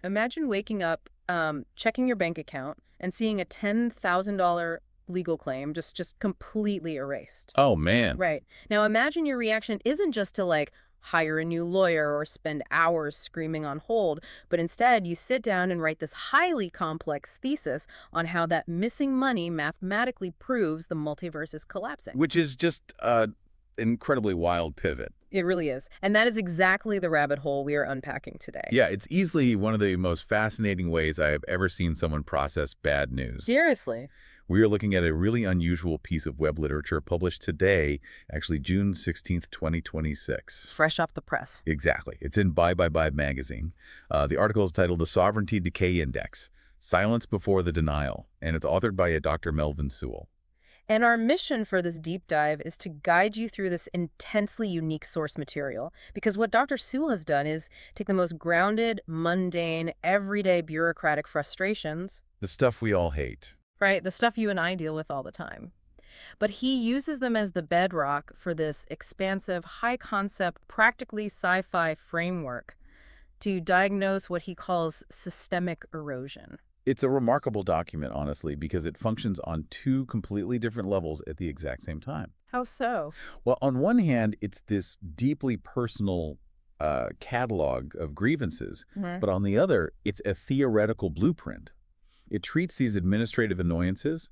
Imagine waking up, checking your bank account, and seeing a $10,000 legal claim just completely erased. Oh, man. Right. Now imagine your reaction isn't just to like hire a new lawyer or spend hours screaming on hold, but instead you sit down and write this highly complex thesis on how that missing money mathematically proves the multiverse is collapsing. Which is just an incredibly wild pivot. It really is. And that is exactly the rabbit hole we are unpacking today. Yeah, it's easily one of the most fascinating ways I have ever seen someone process bad news. Seriously. We are looking at a really unusual piece of web literature published today, actually June 16th, 2026. Fresh off the press. Exactly. It's in Bibebibebibe Magazine. The article is titled The Sovereignty Decay Index, Silence Before the Denial, and it's authored by a Dr. Melvin Sewell. And our mission for this deep dive is to guide you through this intensely unique source material. Because what Dr. Sewell has done is take the most grounded, mundane, everyday bureaucratic frustrations, The stuff we all hate. right, the stuff you and I deal with all the time. But he uses them as the bedrock for this expansive, high-concept, practically sci-fi framework to diagnose what he calls systemic erosion. It's a remarkable document, honestly, because it functions on two completely different levels at the exact same time. How so? Well, on one hand, it's this deeply personal catalog of grievances, but on the other, it's a theoretical blueprint. It treats these administrative annoyances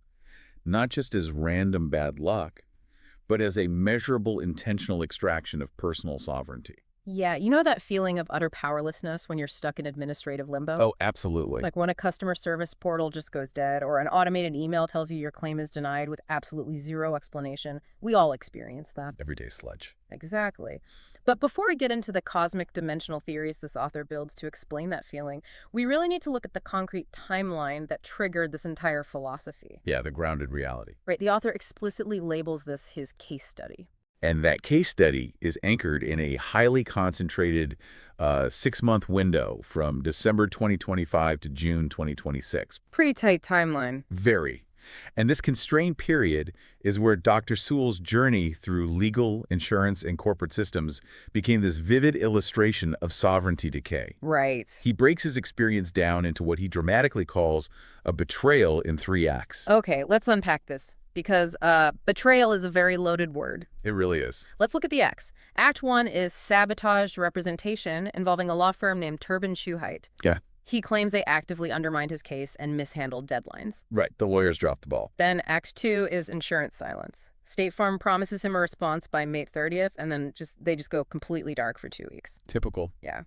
not just as random bad luck, but as a measurable intentional extraction of personal sovereignty. Yeah, you know that feeling of utter powerlessness when you're stuck in administrative limbo? Oh, absolutely. Like when a customer service portal just goes dead or an automated email tells you your claim is denied with absolutely zero explanation. We all experience that. Everyday sludge. Exactly. But before we get into the cosmic dimensional theories this author builds to explain that feeling, we really need to look at the concrete timeline that triggered this entire philosophy. Yeah, the grounded reality. Right, the author explicitly labels this his case study. And that case study is anchored in a highly concentrated 6-month window from December 2025 to June 2026. Pretty tight timeline. Very. And this constrained period is where Dr. Sewell's journey through legal, insurance, and corporate systems became this vivid illustration of sovereignty decay. Right. He breaks his experience down into what he dramatically calls a betrayal in 3 acts. Okay, let's unpack this. Because betrayal is a very loaded word. It really is. Let's look at the acts. Act 1 is sabotage representation involving a law firm named Turban Schuheit. Yeah. He claims they actively undermined his case and mishandled deadlines. Right. The lawyers dropped the ball. Then Act 2 is insurance silence. State Farm promises him a response by May 30th, and then they just go completely dark for 2 weeks. Typical. Yeah.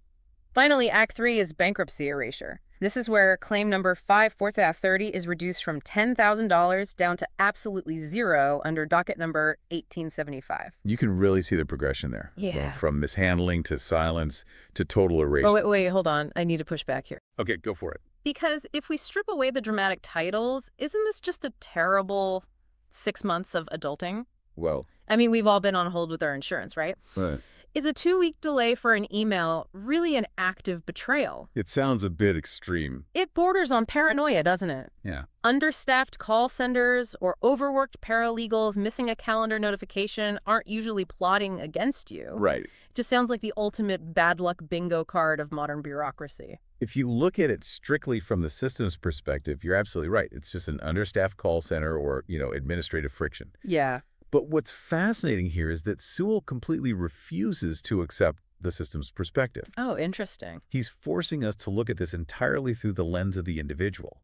Finally, Act 3 is bankruptcy erasure. This is where claim number 5/4/30 is reduced from $10,000 down to absolutely zero under docket number 1875. You can really see the progression there. Yeah. From mishandling to silence to total erasure. Oh, wait, hold on. I need to push back here. Okay, go for it. Because if we strip away the dramatic titles, isn't this just a terrible 6 months of adulting? Well, I mean, we've all been on hold with our insurance, right? right. Is a 2-week delay for an email really an active betrayal? It sounds a bit extreme. It borders on paranoia, doesn't it? Yeah. Understaffed call centers or overworked paralegals missing a calendar notification aren't usually plotting against you. Right. It just sounds like the ultimate bad luck bingo card of modern bureaucracy. If you look at it strictly from the systems perspective, you're absolutely right. It's just an understaffed call center or, administrative friction. Yeah. But what's fascinating here is that Sewell completely refuses to accept the system's perspective. Oh, interesting. He's forcing us to look at this entirely through the lens of the individual.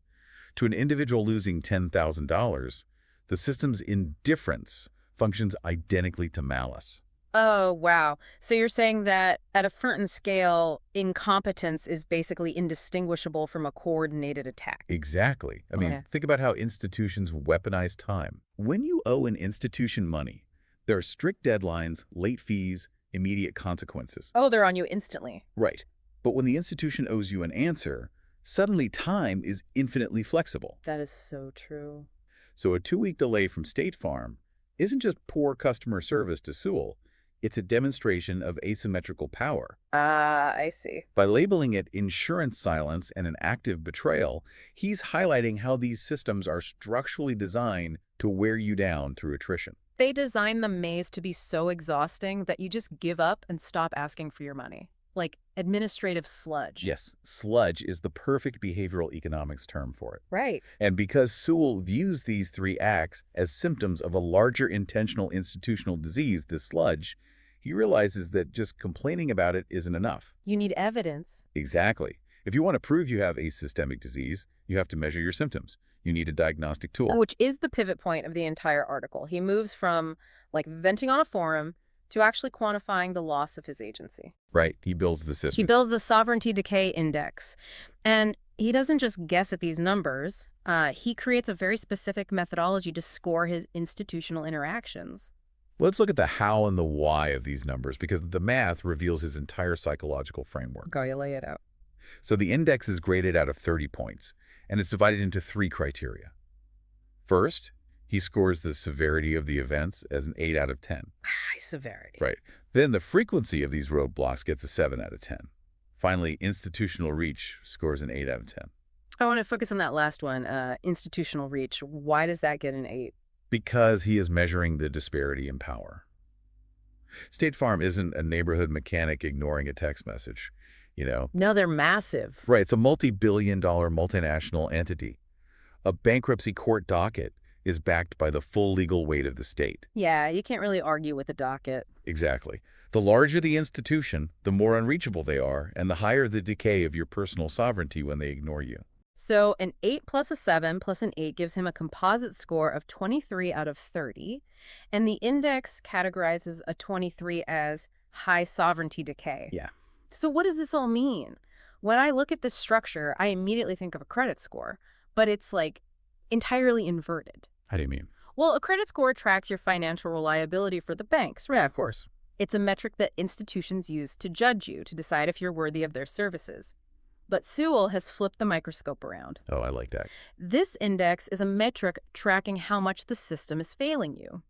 To an individual losing $10,000, the system's indifference functions identically to malice. Oh, wow. So you're saying that at a certain scale, incompetence is basically indistinguishable from a coordinated attack. Exactly. I mean, Okay. think about how institutions weaponize time. When you owe an institution money, there are strict deadlines, late fees, immediate consequences. Oh, they're on you instantly. Right. But when the institution owes you an answer, suddenly time is infinitely flexible. That is so true. So a 2-week delay from State Farm isn't just poor customer service to Sewell. It's a demonstration of asymmetrical power. Ah, I see. By labeling it insurance silence and an active betrayal, he's highlighting how these systems are structurally designed to wear you down through attrition. They design the maze to be so exhausting that you just give up and stop asking for your money. Like administrative sludge. Yes, sludge is the perfect behavioral economics term for it. Right. And because Sewell views these three acts as symptoms of a larger intentional institutional disease, the sludge, he realizes that just complaining about it isn't enough. You need evidence. Exactly. If you want to prove you have a systemic disease, you have to measure your symptoms. You need a diagnostic tool. Which is the pivot point of the entire article. He moves from, like, venting on a forum to actually quantifying the loss of his agency. Right. He builds the He system. builds the Sovereignty Decay Index. And he doesn't just guess at these numbers. He creates a very specific methodology to score his institutional interactions. Let's look at the how and the why of these numbers, because the math reveals his entire psychological framework. Go, you lay it out. So the index is graded out of 30 points, and it's divided into 3 criteria. First, he scores the severity of the events as an 8 out of 10. High severity. Right. Then the frequency of these roadblocks gets a 7 out of 10. Finally, institutional reach scores an 8 out of 10. I want to focus on that last one, institutional reach. Why does that get an 8? Because he is measuring the disparity in power. State Farm isn't a neighborhood mechanic ignoring a text message, you know. No, they're massive. Right, it's a multi-billion-dollar multinational entity. A bankruptcy court docket is backed by the full legal weight of the state. Yeah, you can't really argue with the docket. Exactly. The larger the institution, the more unreachable they are, and the higher the decay of your personal sovereignty when they ignore you. So an 8 plus a 7 plus an 8 gives him a composite score of 23 out of 30, and the index categorizes a 23 as high sovereignty decay. Yeah. So what does this all mean? When I look at this structure, I immediately think of a credit score, but it's like entirely inverted. How do you mean? Well, a credit score tracks your financial reliability for the banks, right? Yeah, of course. It's a metric that institutions use to judge you, to decide if you're worthy of their services. But Sewell has flipped the microscope around. Oh, I like that. This index is a metric tracking how much the system is failing you.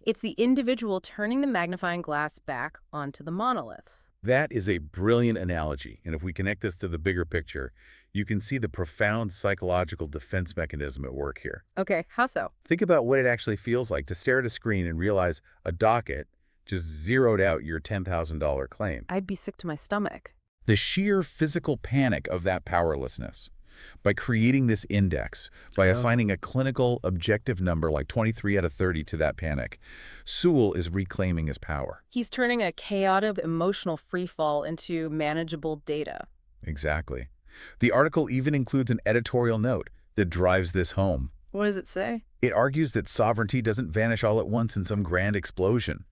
It's the individual turning the magnifying glass back onto the monoliths. That is a brilliant analogy, and if we connect this to the bigger picture, you can see the profound psychological defense mechanism at work here. Okay, how so? Think about what it actually feels like to stare at a screen and realize a docket just zeroed out your $10,000 claim. I'd be sick to my stomach. The sheer physical panic of that powerlessness. By creating this index, by assigning a clinical objective number like 23 out of 30 to that panic, Sewell is reclaiming his power. He's turning a chaotic emotional freefall into manageable data. Exactly. The article even includes an editorial note that drives this home. What does it say? It argues that sovereignty doesn't vanish all at once in some grand explosion.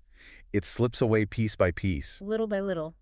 It slips away piece by piece. Little by little.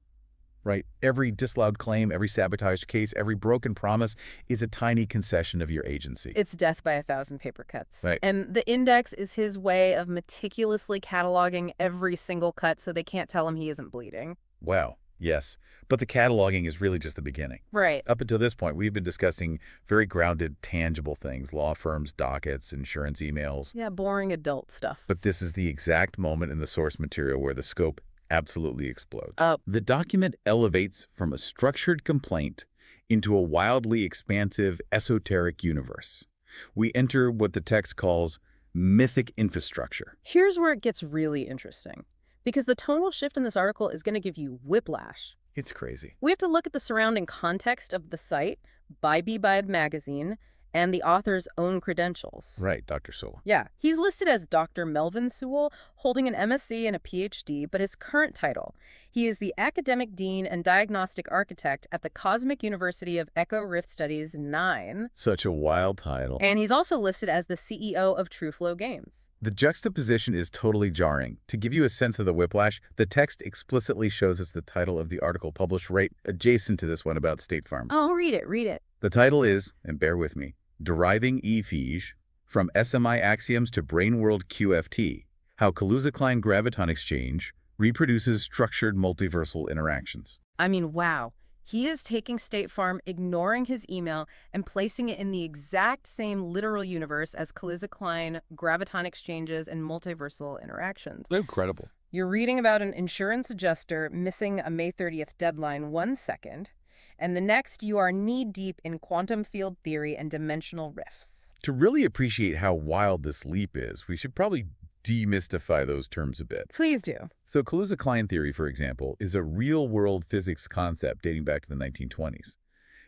Right? Every disallowed claim, every sabotaged case, every broken promise is a tiny concession of your agency. It's death by 1,000 paper cuts. Right. And the index is his way of meticulously cataloging every single cut so they can't tell him he isn't bleeding. Wow. Yes. But the cataloging is really just the beginning. Right. Up until this point, we've been discussing very grounded, tangible things, law firms, dockets, insurance emails. Yeah, boring adult stuff. But this is the exact moment in the source material where the scope absolutely explodes. Oh. The document elevates from a structured complaint into a wildly expansive, esoteric universe. We enter what the text calls mythic infrastructure. Here's where it gets really interesting. Because the tonal shift in this article is going to give you whiplash. It's crazy. We have to look at the surrounding context of the site, Bibebibibe Magazine, and the author's own credentials. Right, Dr. Sewell. Yeah, he's listed as Dr. Melvin Sewell, holding an M.Sc and a Ph.D., but his current title, he is the Academic Dean and Diagnostic Architect at the Cosmic University of Echo Rift Studies 9. Such a wild title. And he's also listed as the CEO of TrueFlow Games. The juxtaposition is totally jarring. To give you a sense of the whiplash, the text explicitly shows us the title of the article published right adjacent to this one about State Farm. Oh, read it, read it. The title is, and bear with me, Deriving E-Phage from SMI Axioms to Brain World QFT, How Kaluza-Klein Graviton Exchange Reproduces Structured Multiversal Interactions. I mean, wow. He is taking State Farm, ignoring his email, and placing it in the exact same literal universe as Kaluza-Klein, graviton exchanges, and multiversal interactions. Incredible. You're reading about an insurance adjuster missing a May 30th deadline 1 second, and the next you are knee-deep in quantum field theory and dimensional rifts. To really appreciate how wild this leap is, we should probably demystify those terms a bit. Please do. So Kaluza-Klein theory, for example, is a real-world physics concept dating back to the 1920s.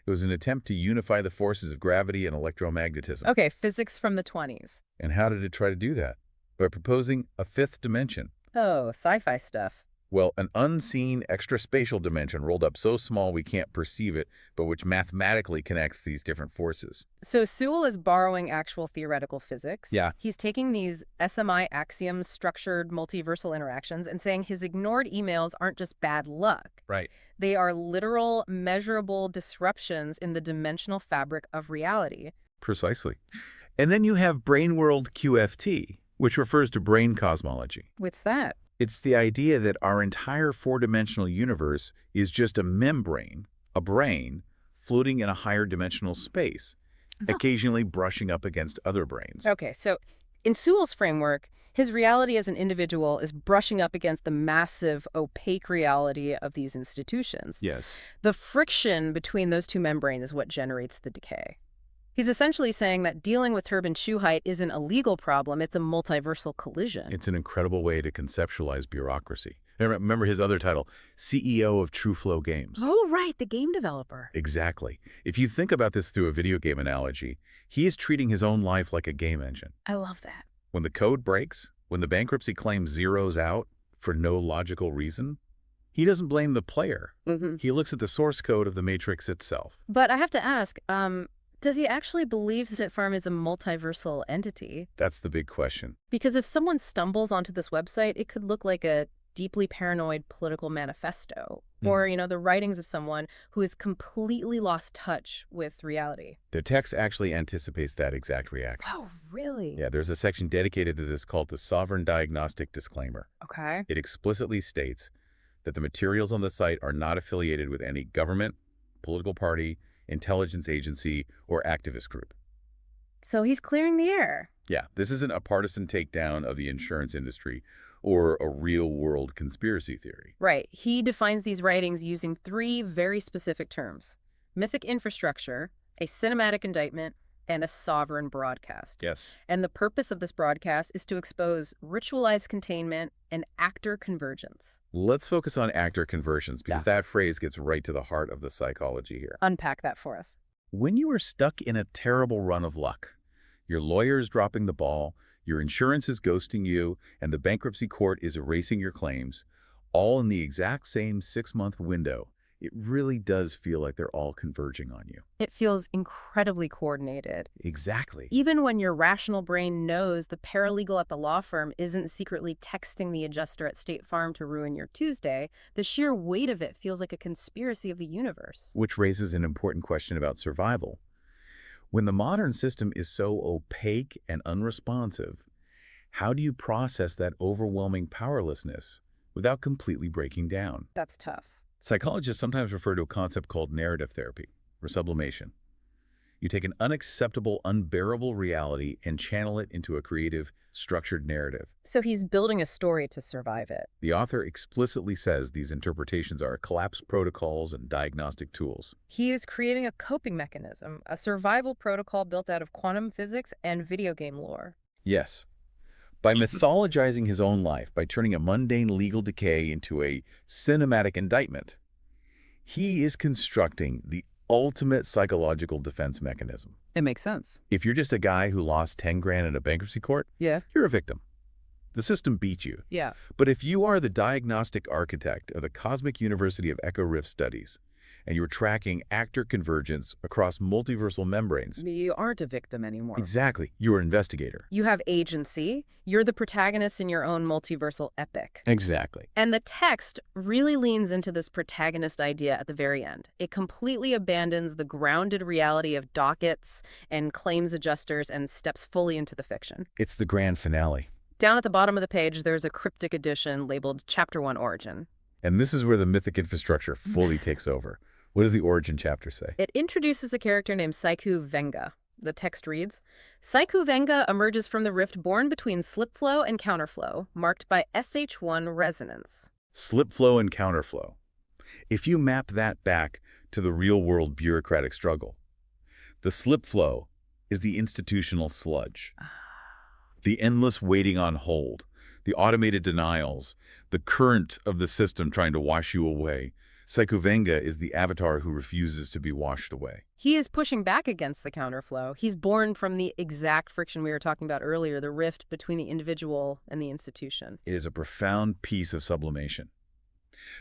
It was an attempt to unify the forces of gravity and electromagnetism. Okay, physics from the 20s. And how did it try to do that? By proposing a fifth dimension. Oh, sci-fi stuff. Well, an unseen extraspatial dimension rolled up so small we can't perceive it, but which mathematically connects these different forces. So Sewell is borrowing actual theoretical physics. Yeah. He's taking these SMI axioms, structured multiversal interactions, and saying his ignored emails aren't just bad luck. Right. They are literal, measurable disruptions in the dimensional fabric of reality. Precisely. And then you have brain world QFT, which refers to brain cosmology. What's that? It's the idea that our entire four-dimensional universe is just a membrane, a brain, floating in a higher dimensional space, occasionally brushing up against other brains. Okay, so in Sewell's framework, his reality as an individual is brushing up against the massive, opaque reality of these institutions. Yes. The friction between those two membranes is what generates the decay. He's essentially saying that dealing with turban shoe height isn't a legal problem, it's a multiversal collision. It's an incredible way to conceptualize bureaucracy. And remember his other title, CEO of True Flow Games. Oh, right, the game developer. Exactly. If you think about this through a video game analogy, he is treating his own life like a game engine. I love that. When the code breaks, when the bankruptcy claim zeroes out for no logical reason, he doesn't blame the player. He looks at the source code of the matrix itself. But I have to ask, does he actually believe State Farm is a multiversal entity? That's the big question. Because if someone stumbles onto this website, it could look like a deeply paranoid political manifesto, or, the writings of someone who has completely lost touch with reality. The text actually anticipates that exact reaction. Oh, really? Yeah, there's a section dedicated to this called the Sovereign Diagnostic Disclaimer. Okay. It explicitly states that the materials on the site are not affiliated with any government, political party, intelligence agency, or activist group. So he's clearing the air. Yeah, this isn't a partisan takedown of the insurance industry or a real-world conspiracy theory. Right. He defines these writings using three very specific terms: mythic infrastructure, a cinematic indictment, and a sovereign broadcast. Yes. And the purpose of this broadcast is to expose ritualized containment and actor convergence. Let's focus on actor conversions because that phrase gets right to the heart of the psychology here. Unpack that for us. When you are stuck in a terrible run of luck, your lawyer is dropping the ball, your insurance is ghosting you, and the bankruptcy court is erasing your claims, all in the exact same 6-month window, it really does feel like they're all converging on you. It feels incredibly coordinated. Exactly. Even when your rational brain knows the paralegal at the law firm isn't secretly texting the adjuster at State Farm to ruin your Tuesday, the sheer weight of it feels like a conspiracy of the universe. Which raises an important question about survival. When the modern system is so opaque and unresponsive, how do you process that overwhelming powerlessness without completely breaking down? That's tough. Psychologists sometimes refer to a concept called narrative therapy, or sublimation. You take an unacceptable, unbearable reality and channel it into a creative, structured narrative. So he's building a story to survive it. The author explicitly says these interpretations are collapse protocols and diagnostic tools. He is creating a coping mechanism, a survival protocol built out of quantum physics and video game lore. Yes. By mythologizing his own life, by turning a mundane legal decay into a cinematic indictment, he is constructing the ultimate psychological defense mechanism. It makes sense. If you're just a guy who lost 10 grand in a bankruptcy court, Yeah. you're a victim. The system beat you. Yeah. But if you are the diagnostic architect of the Cosmic University of Echo Rift Studies, and you're tracking actor convergence across multiversal membranes, You aren't a victim anymore. exactly, you're an investigator. You have agency. You're the protagonist in your own multiversal epic. Exactly. And the text really leans into this protagonist idea at the very end. It completely abandons the grounded reality of dockets and claims adjusters and steps fully into the fiction. It's the grand finale. Down at the bottom of the page, there's a cryptic addition labeled Chapter 1 Origin. And this is where the mythic infrastructure fully takes over. What does the origin chapter say? It introduces a character named Saiku Venga. The text reads, Saiku Venga emerges from the rift born between slip flow and counterflow, marked by SH1 resonance. Slip flow and counterflow. If you map that back to the real-world bureaucratic struggle, the slip flow is the institutional sludge, the endless waiting on hold, the automated denials, the current of the system trying to wash you away. Saikuvenga is the avatar who refuses to be washed away. He is pushing back against the counterflow. He's born from the exact friction we were talking about earlier, the rift between the individual and the institution. It is a profound piece of sublimation.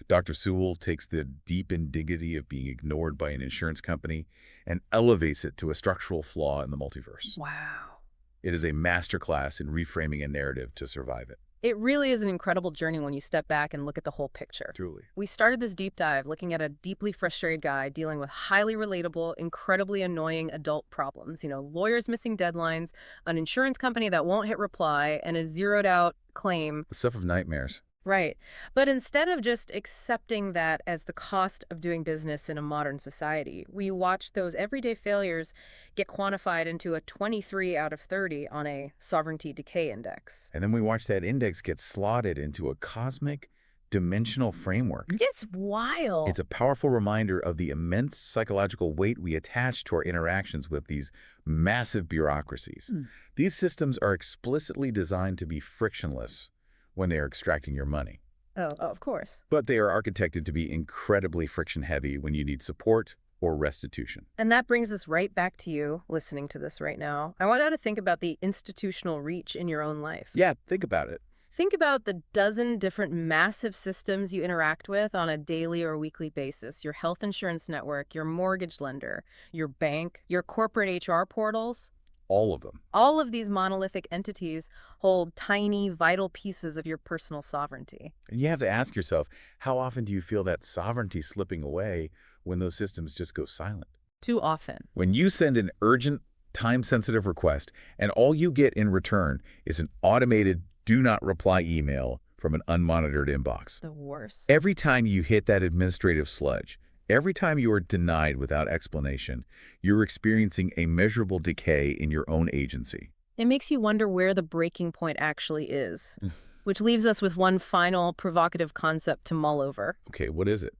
Dr. Sewell takes the deep indignity of being ignored by an insurance company and elevates it to a structural flaw in the multiverse. Wow. It is a masterclass in reframing a narrative to survive it. It really is an incredible journey when you step back and look at the whole picture. Truly. We started this deep dive looking at a deeply frustrated guy dealing with highly relatable, incredibly annoying adult problems. Lawyers missing deadlines, an insurance company that won't hit reply, and a zeroed out claim. The stuff of nightmares. Right. But instead of just accepting that as the cost of doing business in a modern society, we watched those everyday failures get quantified into a 23 out of 30 on a Sovereignty Decay Index. And then we watch that index get slotted into a cosmic, dimensional framework. It's wild. It's a powerful reminder of the immense psychological weight we attach to our interactions with these massive bureaucracies. These systems are explicitly designed to be frictionless when they are extracting your money. Oh, of course. But they are architected to be incredibly friction-heavy when you need support or restitution. And that brings us right back to you listening to this right now. I want you to think about the institutional reach in your own life. Yeah, think about it. Think about the dozen different massive systems you interact with on a daily or weekly basis. Your health insurance network, your mortgage lender, your bank, your corporate HR portals. All of them. All of these monolithic entities hold tiny, vital pieces of your personal sovereignty. And you have to ask yourself, how often do you feel that sovereignty slipping away when those systems just go silent? Too often. When you send an urgent, time-sensitive request and all you get in return is an automated do not reply email from an unmonitored inbox. The worst. Every time you hit that administrative sludge, every time you are denied without explanation, you're experiencing a measurable decay in your own agency. It makes you wonder where the breaking point actually is, which leaves us with one final provocative concept to mull over. Okay, what is it?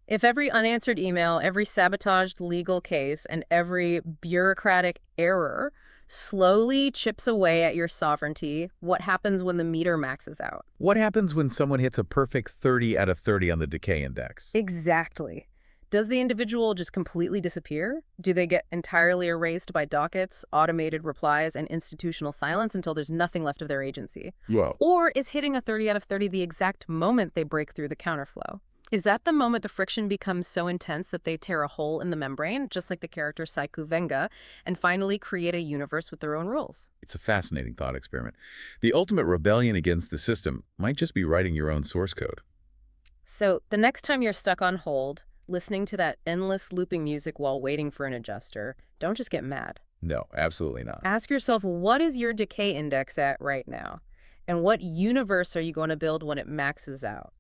If every unanswered email, every sabotaged legal case, and every bureaucratic error slowly chips away at your sovereignty, what happens when the meter maxes out? What happens when someone hits a perfect 30 out of 30 on the decay index? Exactly. Does the individual just completely disappear? Do they get entirely erased by dockets, automated replies, and institutional silence until there's nothing left of their agency? Well, Or is hitting a 30 out of 30 the exact moment they break through the counterflow? Is that the moment the friction becomes so intense that they tear a hole in the membrane, just like the character Saiku Venga, and finally create a universe with their own rules? it's a fascinating thought experiment. The ultimate rebellion against the system might just be writing your own source code. So the next time you're stuck on hold, listening to that endless looping music while waiting for an adjuster, don't just get mad. No, absolutely not. Ask yourself, what is your decay index at right now? And what universe are you going to build when it maxes out?